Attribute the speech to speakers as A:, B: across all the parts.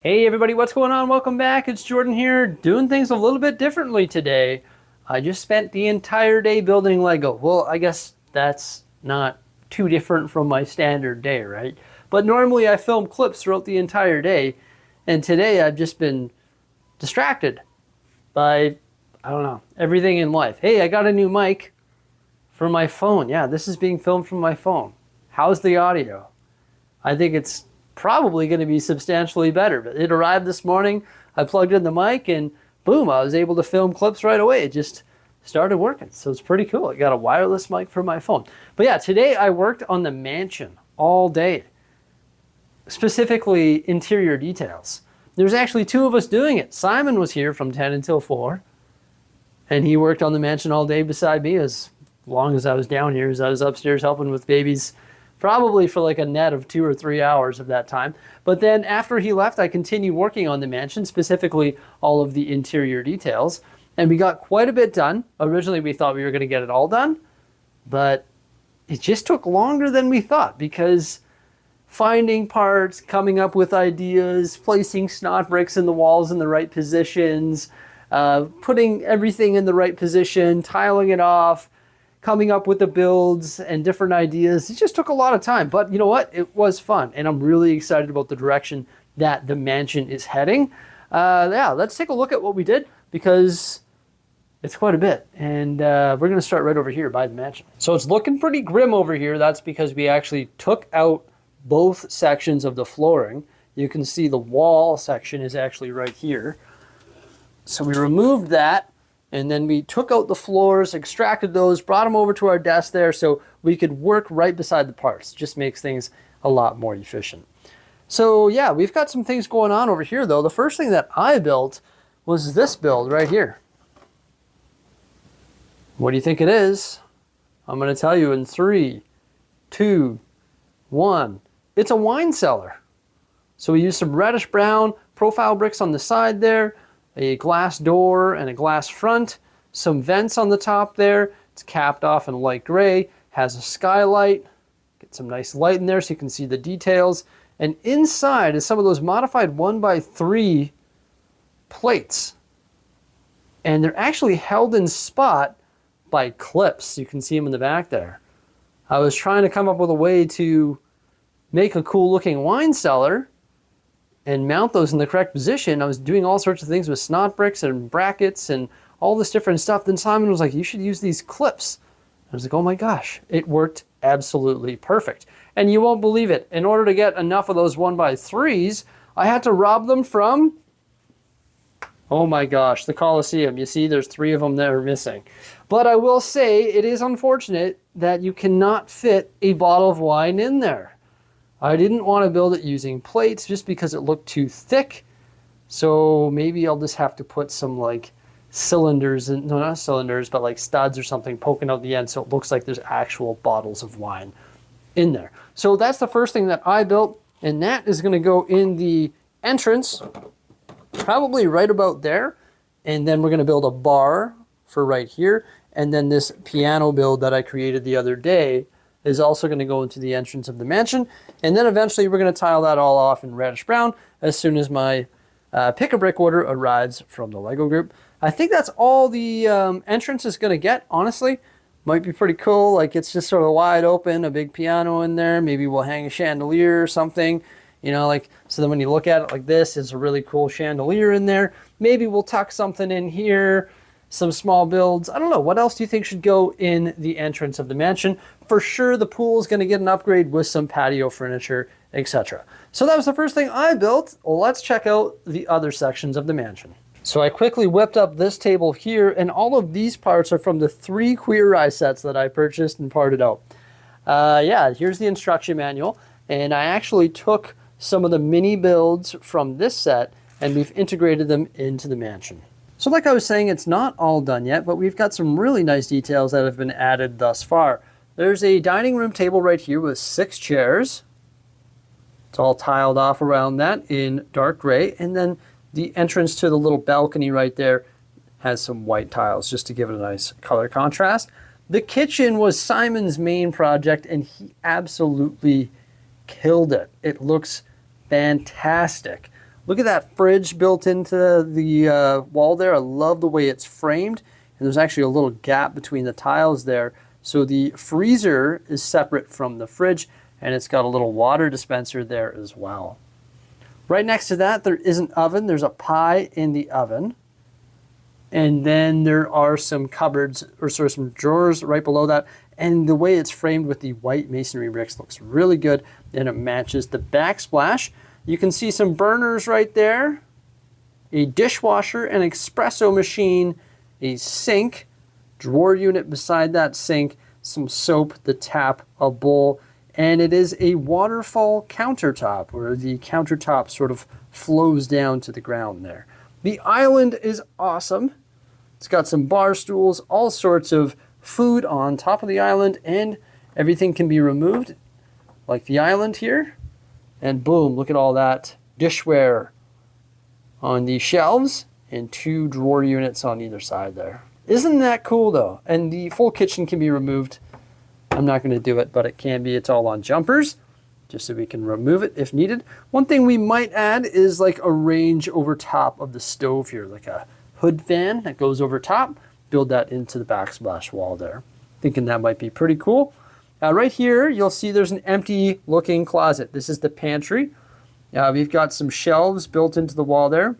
A: Hey everybody, what's going on? Welcome back. It's Jordan here, doing things a little bit differently today. I just spent the entire day building Lego. Well, I guess that's not too different from my standard day, right? But normally I film clips throughout the entire day, and today I've just been distracted by, I don't know, everything in life. Hey, I got a new mic for my phone. Yeah, this is being filmed from my phone. How's the audio? I think it's probably going to be substantially better. But it arrived this morning. I plugged in the mic and boom, I was able to film clips right away. It just started working. So it's pretty cool. I got a wireless mic for my phone. But yeah, today I worked on the mansion all day, specifically interior details. There's actually two of us doing it. Simon was here from 10 until 4, and he worked on the mansion all day beside me as long as I was down here, as I was upstairs helping with babies, probably for like a net of 2 or 3 hours of that time. But then after he left, I continued working on the mansion, specifically all of the interior details. And we got quite a bit done. Originally, we thought we were going to get it all done, but it just took longer than we thought because finding parts, coming up with ideas, placing snot bricks in the walls in the right positions, putting everything in the right position, tiling it off, coming up with the builds and different ideas. It just took a lot of time, but you know what? It was fun, and I'm really excited about the direction that the mansion is heading. Yeah, let's take a look at what we did because it's quite a bit, and we're going to start right over here by the mansion. So it's looking pretty grim over here. That's because we actually took out both sections of the flooring. You can see the wall section is actually right here. So we removed that. And then we took out the floors, extracted those, brought them over to our desk there so we could work right beside the parts. Just makes things a lot more efficient. So yeah, we've got some things going on over here though. The first thing that I built was this build right here. What do you think it is? I'm going to tell you in 3, 2, 1. It's a wine cellar. So we used some reddish brown profile bricks on the side there, a glass door and a glass front, some vents on the top there. It's capped off in light gray, has a skylight. Get some nice light in there so you can see the details. And inside is some of those modified 1x3 plates. And they're actually held in spot by clips. You can see them in the back there. I was trying to come up with a way to make a cool looking wine cellar and mount those in the correct position. I was doing all sorts of things with snot bricks and brackets and all this different stuff. Then Simon was like, you should use these clips. I was like, oh my gosh, it worked absolutely perfect. And you won't believe it. In order to get enough of those 1x3s, I had to rob them from, oh my gosh, the Coliseum. You see, there's 3 of them that are missing. But I will say it is unfortunate that you cannot fit a bottle of wine in there. I didn't want to build it using plates just because it looked too thick. So maybe I'll just have to put some like cylinders, no, not cylinders, but like studs or something poking out the end so it looks like there's actual bottles of wine in there. So that's the first thing that I built, and that is going to go in the entrance, probably right about there. And then we're going to build a bar for right here. And then this piano build that I created the other day is also going to go into the entrance of the mansion. And then eventually we're going to tile that all off in reddish brown as soon as my pick-a-brick order arrives from the Lego group. I think that's all the entrance is going to get, honestly. Might be pretty cool. Like, it's just sort of wide open, a big piano in there. Maybe we'll hang a chandelier or something. You know, like, so then when you look at it like this, it's a really cool chandelier in there. Maybe we'll tuck something in here, some small builds. I don't know. What else do you think should go in the entrance of the mansion? For sure, the pool is going to get an upgrade with some patio furniture, etc. So that was the first thing I built. Well, let's check out the other sections of the mansion. So I quickly whipped up this table here, and all of these parts are from the 3 Queer Eye sets that I purchased and parted out. Yeah, here's the instruction manual, and I actually took some of the mini builds from this set, and we've integrated them into the mansion. So like I was saying, it's not all done yet, but we've got some really nice details that have been added thus far. There's a dining room table right here with 6 chairs. It's all tiled off around that in dark gray. And then the entrance to the little balcony right there has some white tiles just to give it a nice color contrast. The kitchen was Simon's main project, and he absolutely killed it. It looks fantastic. Look at that fridge built into the wall there. I love the way it's framed. And there's actually a little gap between the tiles there. So the freezer is separate from the fridge, and it's got a little water dispenser there as well. Right next to that, there is an oven. There's a pie in the oven. And then there are some cupboards, or sort of some drawers right below that. And the way it's framed with the white masonry bricks looks really good, and it matches the backsplash. You can see some burners right there, a dishwasher, an espresso machine, a sink, drawer unit beside that sink, some soap, the tap, a bowl, and it is a waterfall countertop where the countertop sort of flows down to the ground there. The island is awesome. It's got some bar stools, all sorts of food on top of the island, and everything can be removed, like the island here. And boom, look at all that dishware on the shelves and 2 drawer units on either side there. Isn't that cool though? And the full kitchen can be removed. I'm not going to do it, but it can be. It's all on jumpers, just so we can remove it if needed. One thing we might add is like a range over top of the stove here, like a hood fan that goes over top. Build that into the backsplash wall there. Thinking that might be pretty cool. Right here, you'll see there's an empty looking closet. This is the pantry. We've got some shelves built into the wall there.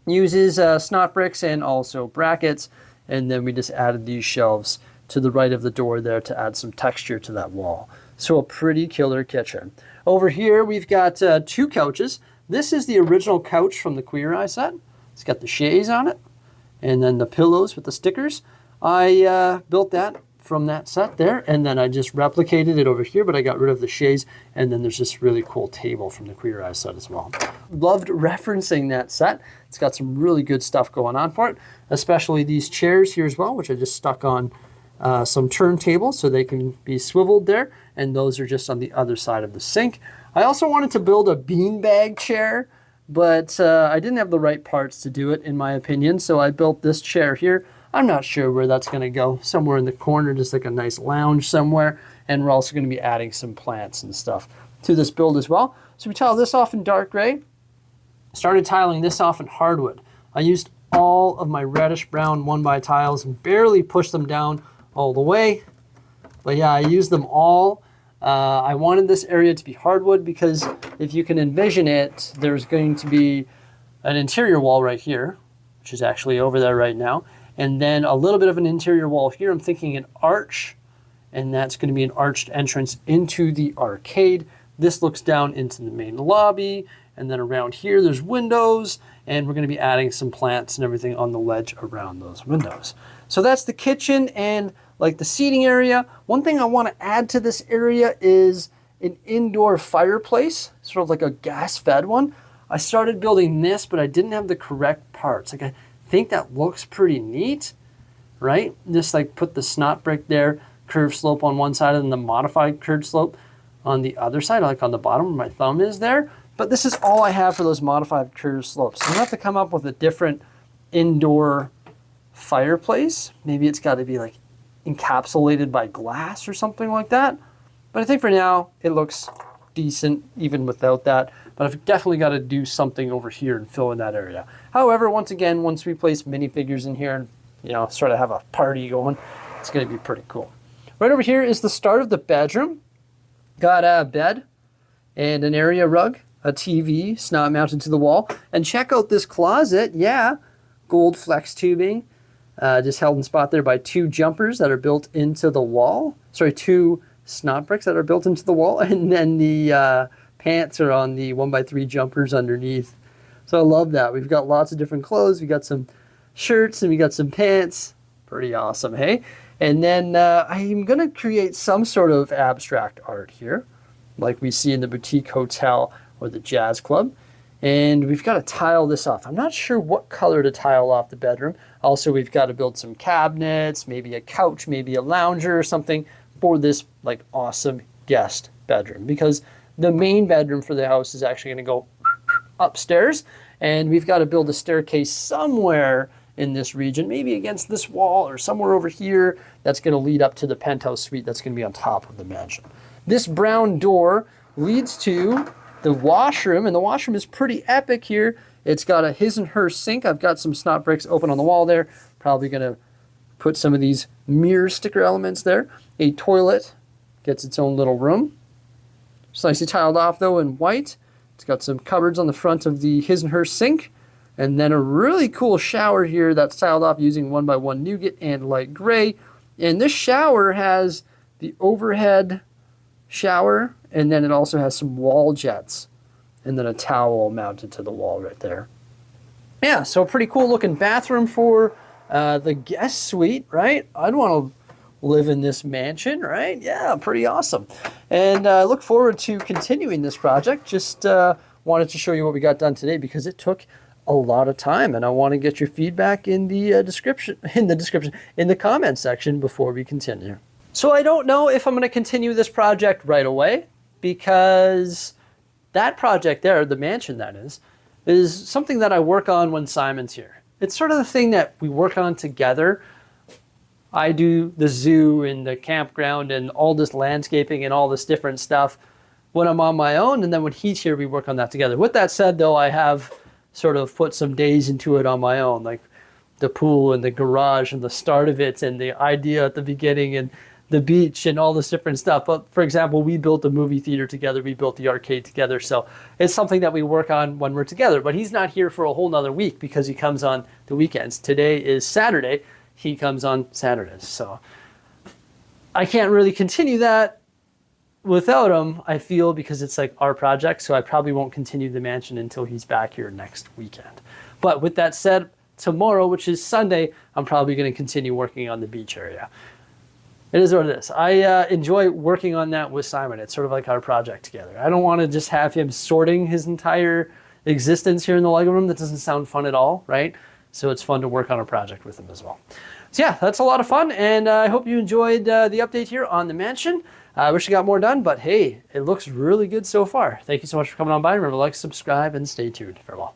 A: Uses snot bricks and also brackets. And then we just added these shelves to the right of the door there to add some texture to that wall. So a pretty killer kitchen. Over here, we've got 2 couches. This is the original couch from the Queer Eye set. It's got the chaise on it, and then the pillows with the stickers. I built that from that set there, and then I just replicated it over here, but I got rid of the chaise, and then there's this really cool table from the Queer Eye set as well. Loved referencing that set. It's got some really good stuff going on for it, especially these chairs here as well, which I just stuck on some turntables so they can be swiveled there, and those are just on the other side of the sink. I also wanted to build a beanbag chair, but I didn't have the right parts to do it, in my opinion, so I built this chair here. I'm not sure where that's going to go, somewhere in the corner, just like a nice lounge somewhere, and we're also going to be adding some plants and stuff to this build as well. So we tile this off in dark gray, started tiling this off in hardwood. I used all of my reddish brown 1x tiles and barely pushed them down all the way, but yeah, I used them all. I wanted this area to be hardwood because if you can envision it, there's going to be an interior wall right here, which is actually over there right now, and then a little bit of an interior wall here. I'm thinking an arch, and that's going to be an arched entrance into the arcade. This looks down into the main lobby, and then around here there's windows, and we're going to be adding some plants and everything on the ledge around those windows. So that's the kitchen and like the seating area. One thing I want to add to this area is an indoor fireplace, sort of like a gas-fed one. I started building this, but I didn't have the correct parts. Like, I think that looks pretty neat, right? Just like put the snot brick there, curved slope on one side, and the modified curved slope on the other side, like on the bottom where my thumb is there. But this is all I have for those modified curved slopes. So I'm gonna have to come up with a different indoor fireplace. Maybe it's got to be like encapsulated by glass or something like that. But I think for now, it looks decent even without that. But I've definitely got to do something over here and fill in that area. However, once again, once we place minifigures in here and, you know, sort of have a party going, it's going to be pretty cool. Right over here is the start of the bedroom. Got a bed and an area rug, a TV, snot mounted to the wall. And check out this closet. Yeah, gold flex tubing. Just held in spot there by 2 jumpers that are built into the wall. Sorry, 2 snot bricks that are built into the wall. And then the pants are on the 1x3 jumpers underneath. So I love that. We've got lots of different clothes. We got some shirts and we got some pants. Pretty awesome, hey? And then I'm going to create some sort of abstract art here, like we see in the boutique hotel or the jazz club. And we've got to tile this off. I'm not sure what color to tile off the bedroom. Also, we've got to build some cabinets, maybe a couch, maybe a lounger or something for this like awesome guest bedroom, because the main bedroom for the house is actually going to go upstairs, and we've got to build a staircase somewhere in this region, maybe against this wall or somewhere over here, that's going to lead up to the penthouse suite that's going to be on top of the mansion. This brown door leads to the washroom, and the washroom is pretty epic here. It's got a his and her sink. I've got some snot bricks open on the wall there. Probably gonna put some of these mirror sticker elements there. A toilet gets its own little room. It's nicely tiled off though in white. It's got some cupboards on the front of the his and her sink. And then a really cool shower here that's tiled off using 1x1 nougat and light gray. And this shower has the overhead shower, and then it also has some wall jets, and then a towel mounted to the wall right there. Yeah, so a pretty cool looking bathroom for the guest suite, right? I'd want to live in this mansion, right? Yeah, pretty awesome. And I look forward to continuing this project. Just wanted to show you what we got done today because it took a lot of time, and I want to get your feedback in the in the comment section before we continue. So I don't know if I'm going to continue this project right away, because that project there, the mansion that is something that I work on when Simon's here. It's sort of the thing that we work on together. I do the zoo and the campground and all this landscaping and all this different stuff when I'm on my own, and then when he's here, we work on that together. With that said, though, I have sort of put some days into it on my own, like the pool and the garage and the start of it and the idea at the beginning and the beach and all this different stuff. But for example, we built the movie theater together, we built the arcade together, so it's something that we work on when we're together. But he's not here for a whole nother week because he comes on the weekends. Today is Saturday, he comes on Saturdays, so I can't really continue that without him, I feel, because it's like our project, so I probably won't continue the mansion until he's back here next weekend. But with that said, tomorrow, which is Sunday, I'm probably going to continue working on the beach area. It is what it is. I enjoy working on that with Simon. It's sort of like our project together. I don't want to just have him sorting his entire existence here in the Lego room. That doesn't sound fun at all, right? So it's fun to work on a project with him as well. So yeah, that's a lot of fun, and I hope you enjoyed the update here on the mansion. I wish I got more done, but hey, it looks really good so far. Thank you so much for coming on by. Remember to like, subscribe, and stay tuned. Farewell.